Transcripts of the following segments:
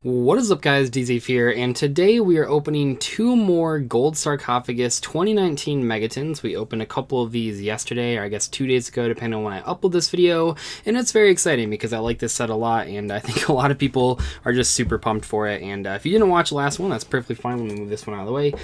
What is up, guys? Dzeeff here, and today we are opening two more Gold Sarcophagus 2019 Megatons. We opened a couple of these yesterday, or I guess 2 days ago, depending on when I upload this video, and it's very exciting because I like this set a lot, and I think a lot of people are just super pumped for it. And if you didn't watch the last one, that's perfectly fine. Let me move this one out of the way.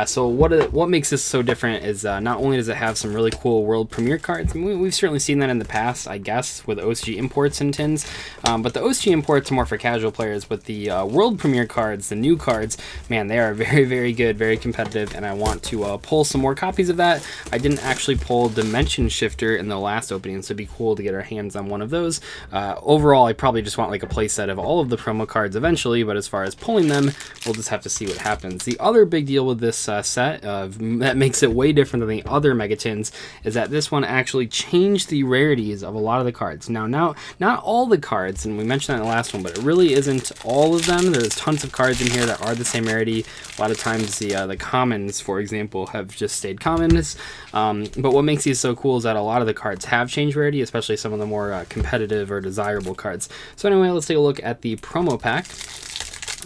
So what makes this so different is not only does it have some really cool world premiere cards, and we've certainly seen that in the past, I guess, with OCG imports and tins, but the OCG imports are more for casual players, but the world premiere cards, the new cards, man, they are very, very good, very competitive, and I want to pull some more copies of that. I didn't actually pull Dimension Shifter in the last opening, so it'd be cool to get our hands on one of those. Overall, I probably just want like a playset of all of the promo cards eventually, but as far as pulling them, we'll just have to see what happens. The other big deal with this set that makes it way different than the other Megatons is that this one actually changed the rarities of a lot of the cards. Now, not all the cards, and we mentioned that in the last one, but it really isn't all of them. There's tons of cards in here that are the same rarity. A lot of times the commons, for example, have just stayed commons. But what makes these so cool is that a lot of the cards have changed rarity, especially some of the more competitive or desirable cards. So anyway, let's take a look at the promo pack.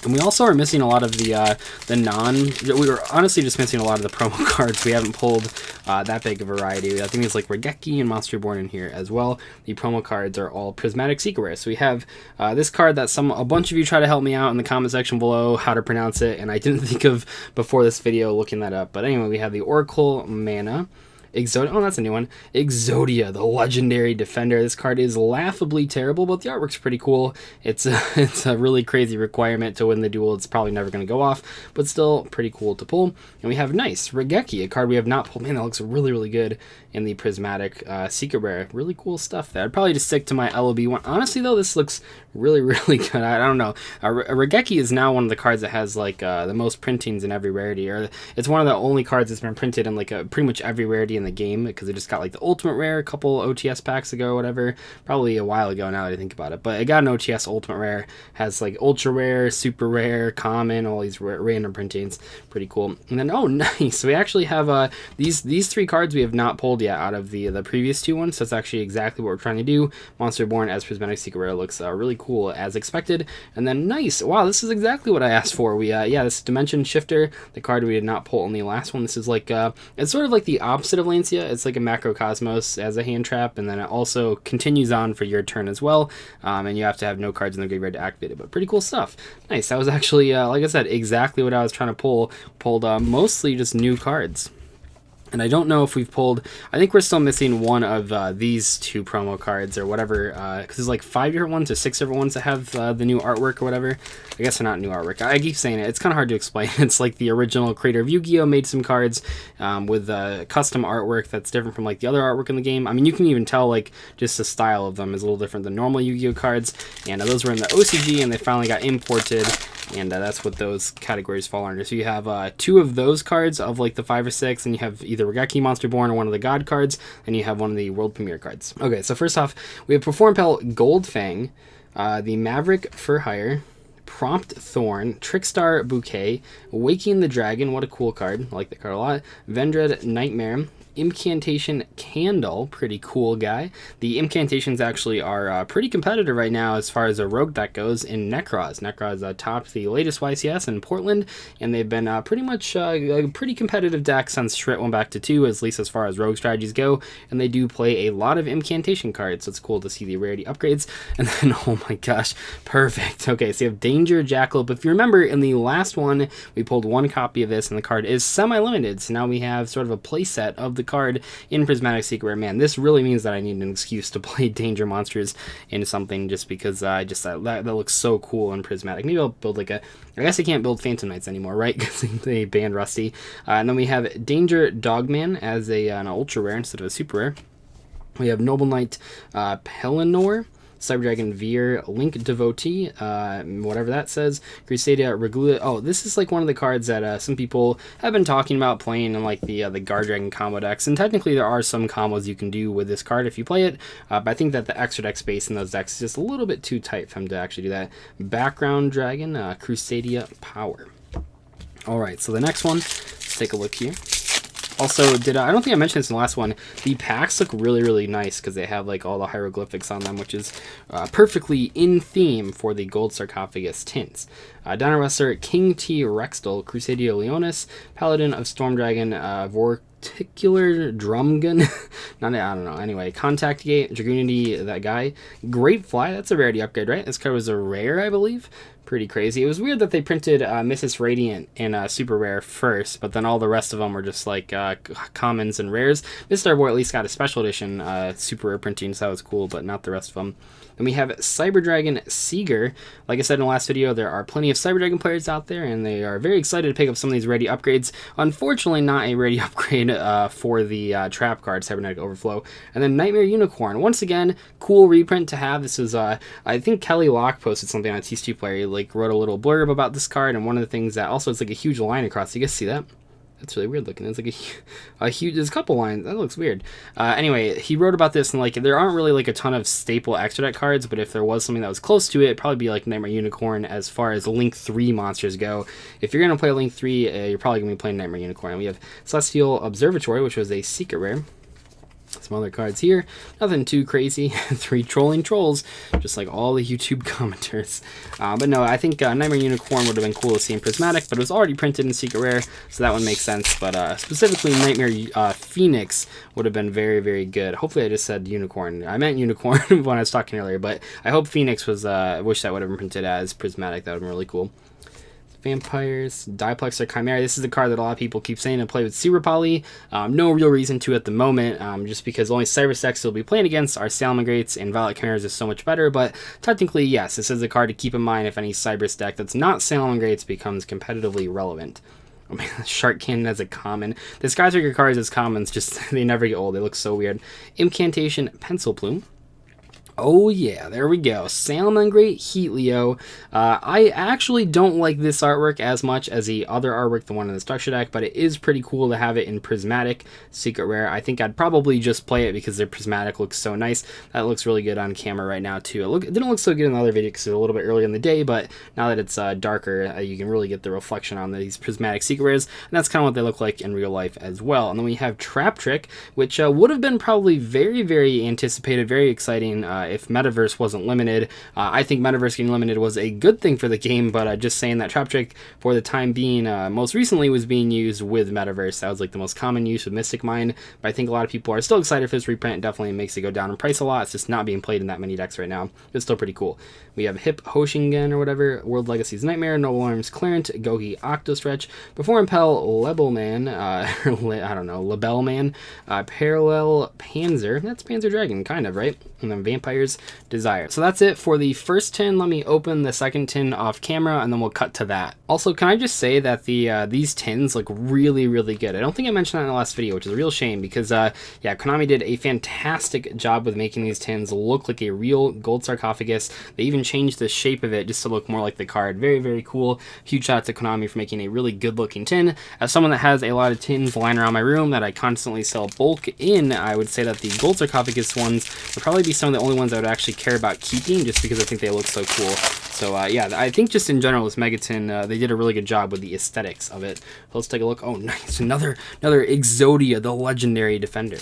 And we also are missing a lot of we were honestly just missing a lot of the promo cards. We haven't pulled that big a variety. I think there's like Regeki and Monster Born in here as well. The promo cards are all Prismatic Secret Rare. So we have this card that a bunch of you try to help me out in the comment section below how to pronounce it, and I didn't think of before this video looking that up. But anyway, we have the Oracle Mana. Exodia, oh, that's a new one. Exodia, the legendary defender. This card is laughably terrible, but the artwork's pretty cool. It's a really crazy requirement to win the duel. It's probably never going to go off, but still pretty cool to pull. And we have Nice Regeki, a card we have not pulled. Man, that looks really, really good in the Prismatic Secret Rare. Really cool stuff there. I'd probably just stick to my LOB one. Honestly, though, this looks really, really good. I don't know. Regeki is now one of the cards that has like the most printings in every rarity, or it's one of the only cards that's been printed in like pretty much every rarity in the game, because it just got like the ultimate rare a couple OTS packs ago or whatever, probably a while ago now that I think about it, but it got an OTS ultimate rare, has like ultra rare, super rare, common, all these random printings. Pretty cool. And then, oh nice, we actually have these three cards we have not pulled yet out of the previous two ones, so that's actually exactly what we're trying to do. Monster Born as Prismatic Secret Rare looks really cool as expected. And then Nice, wow, this is exactly what I asked for. We yeah, this Dimension Shifter, the card we did not pull in the last one. This is like it's sort of like the opposite of Lancia. It's like a Macrocosmos as a hand trap, and then it also continues on for your turn as well, and you have to have no cards in the graveyard to activate it, but pretty cool stuff. Nice, that was actually like I said, exactly what I was trying to pull. Pulled mostly just new cards. And I don't know if we've pulled, I think we're still missing one of these two promo cards or whatever, because there's like 5 different ones or 6 different ones that have the new artwork or whatever. I guess they're not new artwork. I keep saying it. It's kind of hard to explain. It's like the original creator of Yu-Gi-Oh! Made some cards with custom artwork that's different from like the other artwork in the game. I mean, you can even tell like just the style of them is a little different than normal Yu-Gi-Oh! Cards. And those were in the OCG, and they finally got imported. And that's what those categories fall under. So you have 2 of those cards of like the 5 or 6, and you have either Regeki, Monster Born, or one of the God cards, and you have one of the World Premiere cards. Okay, so first off, we have Perform Pel Gold Fang, the Maverick for Hire, Prompt Thorn, Trickstar Bouquet, Waking the Dragon, what a cool card, I like that card a lot, Vendread Nightmare, Incantation Candle, pretty cool guy. The incantations actually are pretty competitive right now as far as a rogue deck goes in Necroz. Necroz topped the latest YCS in Portland, and they've been pretty much a pretty competitive deck since Shrit went back to 2, at least as far as rogue strategies go, and they do play a lot of incantation cards, so it's cool to see the rarity upgrades. And then, oh my gosh, perfect. Okay, so you have Danger Jackalope. If you remember, in the last one, we pulled 1 copy of this, and the card is semi-limited, so now we have sort of a playset of the card in Prismatic Secret Rare. Man, this really means that I need an excuse to play Danger monsters into something, just because that looks so cool in Prismatic. Maybe I'll build like I guess I can't build Phantom Knights anymore, right? Because they banned Rusty. And then we have Danger Dogman as an ultra rare instead of a super rare. We have Noble Knight Pelennor, Cyber Dragon Veer, Link Devotee, whatever that says, Crusadia Regula. Oh, this is like one of the cards that some people have been talking about playing in like the Guard Dragon combo decks, and technically there are some combos you can do with this card if you play it, but I think that the extra deck space in those decks is just a little bit too tight for them to actually do that. Background Dragon, Crusadia Power. Alright, so the next one, let's take a look here. Also, I don't think I mentioned this in the last one. The packs look really, really nice because they have like all the hieroglyphics on them, which is perfectly in theme for the gold sarcophagus tints. Dino Wrestler, King T. Rextal, Crusadio Leonis, Paladin of Stormdragon, Vorticular Drumgun, I don't know. Anyway, Contact Gate, Dragoonity, that guy. Great Fly, that's a rarity upgrade, right? This card was a rare, I believe. Pretty crazy. It was weird that they printed Mrs. Radiant in super rare first, but then all the rest of them were just like commons and rares. This Star Boy at least got a special edition super rare printing, so that was cool, but not the rest of them. Then we have Cyber Dragon Seeger. Like I said in the last video, there are plenty of Cyber Dragon players out there, and they are very excited to pick up some of these ready upgrades. Unfortunately, not a ready upgrade for the trap card, Cybernetic Overflow. And then Nightmare Unicorn. Once again, cool reprint to have. This is, I think Kelly Locke posted something on TC2 Player, like wrote a little blurb about this card, and one of the things that also it's like a huge line across. You guys see that? That's really weird looking. It's like a huge, there's a couple lines. That looks weird. Anyway, he wrote about this, and like there aren't really like a ton of staple extra deck cards, but if there was something that was close to it, it'd probably be like Nightmare Unicorn as far as Link 3 monsters go. If you're going to play Link 3, you're probably going to be playing Nightmare Unicorn. And we have Celestial Observatory, which was a secret rare. Some other cards here, nothing too crazy. 3 Trolling Trolls, just like all the YouTube commenters. But no, I think Nightmare Unicorn would have been cool to see in Prismatic, but it was already printed in Secret Rare, so that one makes sense. But specifically, Nightmare Phoenix would have been very, very good. Hopefully, I just said Unicorn. I meant Unicorn when I was talking earlier, but I hope Phoenix was, wish that would have been printed as Prismatic. That would have been really cool. Vampires, Diplexer Chimera. This is the card that a lot of people keep saying to play with Super Poly. No real reason to at the moment, just because only Cyrus decks you'll be playing against are Salamangreats, and Violet Chimeras is so much better. But technically, yes, this is a card to keep in mind if any Cyrus deck that's not Salamangreats becomes competitively relevant. Oh man, Shark Cannon as a common. The Skyscraper cards as commons, just they never get old. They look so weird. Incantation, Pencil Plume. Oh yeah, there we go. Salamangreat Heatleo. I actually don't like this artwork as much as the other artwork, the one in the structure deck, but it is pretty cool to have it in Prismatic Secret Rare. I think I'd probably just play it because their Prismatic looks so nice. That looks really good on camera right now too. It didn't look so good in the other video because it's a little bit earlier in the day, but now that it's darker, you can really get the reflection on these Prismatic Secret Rares, and that's kind of what they look like in real life as well. And then we have Trap Trick, which would have been probably very, very anticipated, very exciting if Metaverse wasn't limited. I think Metaverse getting limited was a good thing for the game, but just saying that Trap Trick for the time being, most recently was being used with Metaverse. That was like the most common use with Mystic Mine, but I think a lot of people are still excited for this reprint. It definitely makes it go down in price a lot. It's just not being played in that many decks right now. It's still pretty cool. We have Hip Hoshingen or whatever, World Legacy's Nightmare, Noble Arms Clarent, Gohi Octostretch, Before Impel, Lebelman, I don't know, Lebelman, Parallel Panzer, that's Panzer Dragon, kind of, right? And then Vampires Desire. So that's it for the first tin. Let me open the second tin off camera, and then we'll cut to that. Also, can I just say that these tins look really, really good. I don't think I mentioned that in the last video, which is a real shame because, yeah, Konami did a fantastic job with making these tins look like a real gold sarcophagus. They even changed the shape of it just to look more like the card. Very, very cool. Huge shout out to Konami for making a really good looking tin. As someone that has a lot of tins lying around my room that I constantly sell bulk in, I would say that the gold sarcophagus ones would probably be some of the only ones I would actually care about keeping just because I think they look so cool. So yeah, I think just in general this Megatin, they did a really good job with the aesthetics of it. So let's take a look. Oh nice, another Exodia, the legendary defender.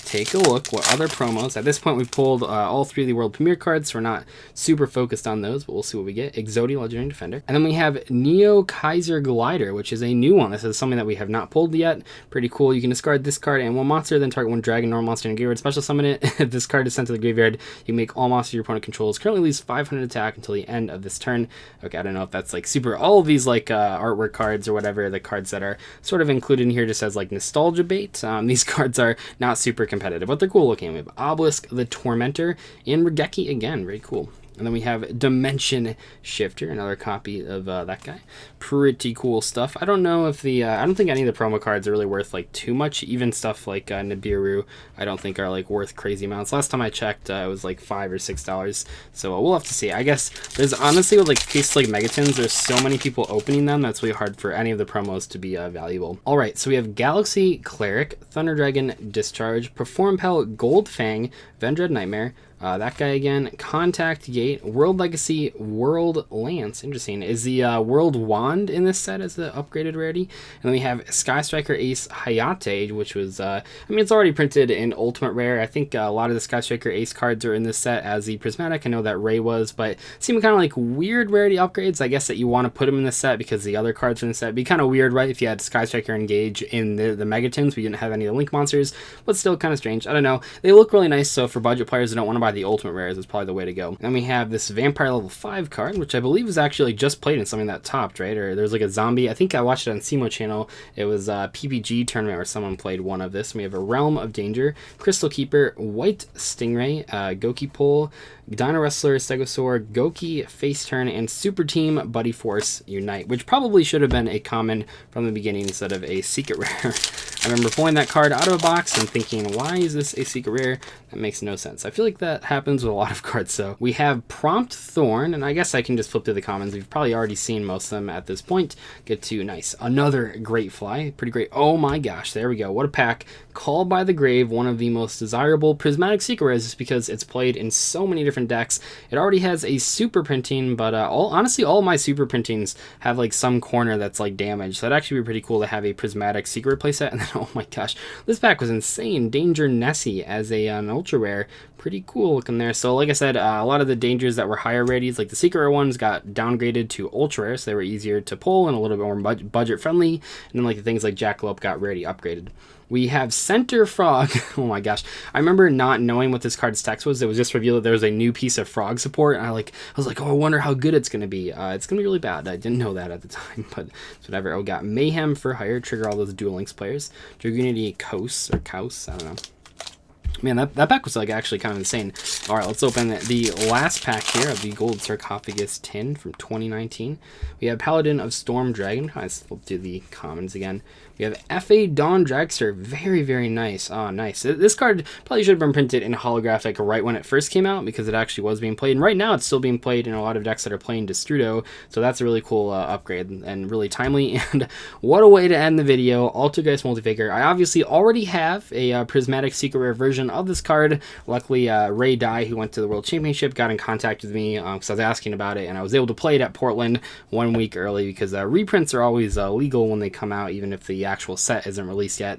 Take a look what other promos. At this point, we've pulled all 3 of the world premiere cards, so we're not super focused on those, but we'll see what we get. Exodia, Legendary Defender. And then we have Neo Kaiser Glider, which is a new one. This is something that we have not pulled yet. Pretty cool. You can discard this card and 1 monster, then target 1 dragon, normal monster, and graveyard special summon it. If this card is sent to the graveyard, you make all monsters your opponent controls currently lose 500 attack until the end of this turn. Okay, I don't know if that's like super. All of these like artwork cards or whatever, the cards that are sort of included in here just as like nostalgia bait. These cards are not super competitive, but they're cool looking. We have Obelisk the Tormentor and Regeki again, very cool. And then we have Dimension Shifter, another copy of that guy. Pretty cool stuff. I don't know if the, I don't think any of the promo cards are really worth like too much. Even stuff like Nibiru, I don't think are like worth crazy amounts. Last time I checked, it was like $5 or $6. So we'll have to see. I guess there's honestly with like cases like Megatins, there's so many people opening them, that's really hard for any of the promos to be valuable. All right, so we have Galaxy Cleric, Thunder Dragon Discharge, Perform Pel, Gold Fang, Vendread Nightmare, That guy again. Contact Gate, World Legacy, World Lance. Interesting. Is the World Wand in this set as the upgraded rarity? And then we have Sky Striker Ace Hayate, which was, I mean, it's already printed in Ultimate Rare. I think a lot of the Sky Striker Ace cards are in this set as the Prismatic. I know that Ray was, but seem kind of like weird rarity upgrades. I guess that you want to put them in the set because the other cards in the set would be kind of weird, right? If you had Sky Striker Engage in the Megatons, we didn't have any of the Link monsters, but still kind of strange. I don't know. They look really nice, so for budget players that don't want to buy the Ultimate Rares, it's probably the way to go. Then we have this Vampire level 5 card, which I believe is actually just played in something that topped, right? Or there's like a zombie. I think I watched it on Simo channel. It was a PPG tournament where someone played one of this. We have a Realm of Danger, Crystal Keeper, White Stingray, Goki Pole, Dino Wrestler, Stegosaur, Goki, Face Turn, and Super Team Buddy Force Unite, which probably should have been a common from the beginning instead of a secret rare. I remember pulling that card out of a box and thinking, why is this a secret rare? That makes no sense. I feel like that happens with a lot of cards. So we have Prompt Thorn, and I guess I can just flip through the commons. We've probably already seen most of them at this point. Get to nice. Another Great Fly. Pretty great. Oh my gosh, there we go. What a pack. Called by the Grave, one of the most desirable prismatic secret rares just because it's played in so many different decks. It already has a super printing, but honestly, all my super printings have like some corner that's like damaged. So that'd actually be pretty cool to have a prismatic secret playset. And then, oh my gosh, this pack was insane. Danger Nessie as an ultra rare. Pretty cool looking there. So like I said, a lot of the dangers that were higher rarities, like the secret rare ones, got downgraded to ultra rare, so they were easier to pull and a little bit more budget friendly. And then like the things like Jackalope got rarity upgraded. We have Center Frog. Oh my gosh. I remember not knowing what this card's text was. It was just revealed that there was a new piece of frog support. And I was like, oh, I wonder how good it's going to be. It's going to be really bad. I didn't know that at the time, but it's whatever. Oh, got Mayhem for Hire. Trigger all those Duel Links players. Dragoonity Kos or Kaus. I don't know. Man, that pack was like actually kind of insane. All right, let's open the last pack here of the Gold Sarcophagus tin from 2019. We have Paladin of Storm Dragon. Let's flip through the commons again. We have F.A. Dawn Dragster. Very, very nice. Oh, nice. This card probably should have been printed in holographic right when it first came out because it actually was being played. And right now, it's still being played in a lot of decks that are playing Destrudo. So that's a really cool upgrade and really timely. And what a way to end the video. Altergeist Multifaker. I obviously already have a Prismatic Secret Rare version of this card. Luckily, Ray Dye, who went to the World Championship, got in contact with me because I was asking about it. And I was able to play it at Portland 1 week early because reprints are always legal when they come out, even if the actual set isn't released yet,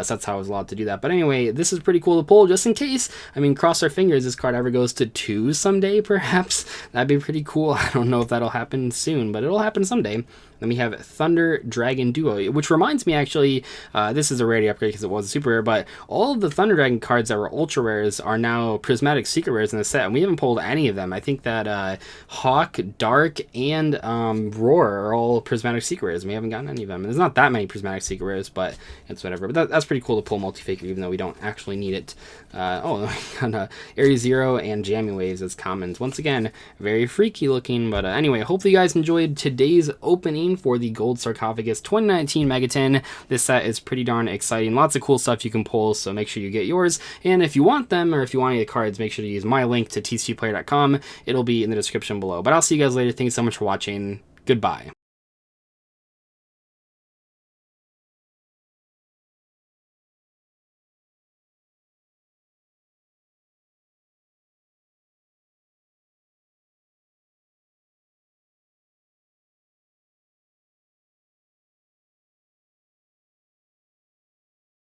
so that's how I was allowed to do that. But anyway, this is pretty cool to pull just in case. I mean, cross our fingers this card ever goes to 2 someday, perhaps. That'd be pretty cool. I don't know if that'll happen soon, but it'll happen someday. Then we have Thunder Dragon Duo, which reminds me actually, this is a rarity upgrade because it was a super rare, but all of the Thunder Dragon cards that were ultra rares are now prismatic secret rares in the set, and we haven't pulled any of them. I think that Hawk, Dark, and Roar are all prismatic secret rares, and we haven't gotten any of them. And there's not that many prismatic secret rares, but it's whatever. But that's pretty cool to pull Multifaker, even though we don't actually need it. Area Zero and Jammy Waves as commons. Once again, very freaky looking, but anyway, hopefully you guys enjoyed today's opening for the Gold Sarcophagus 2019 Megaton. This set is pretty darn exciting. Lots of cool stuff you can pull, so make sure you get yours. And if you want them, or if you want any of the cards, make sure to use my link to tcgplayer.com. It'll be in the description below. But I'll see you guys later. Thanks so much for watching. Goodbye.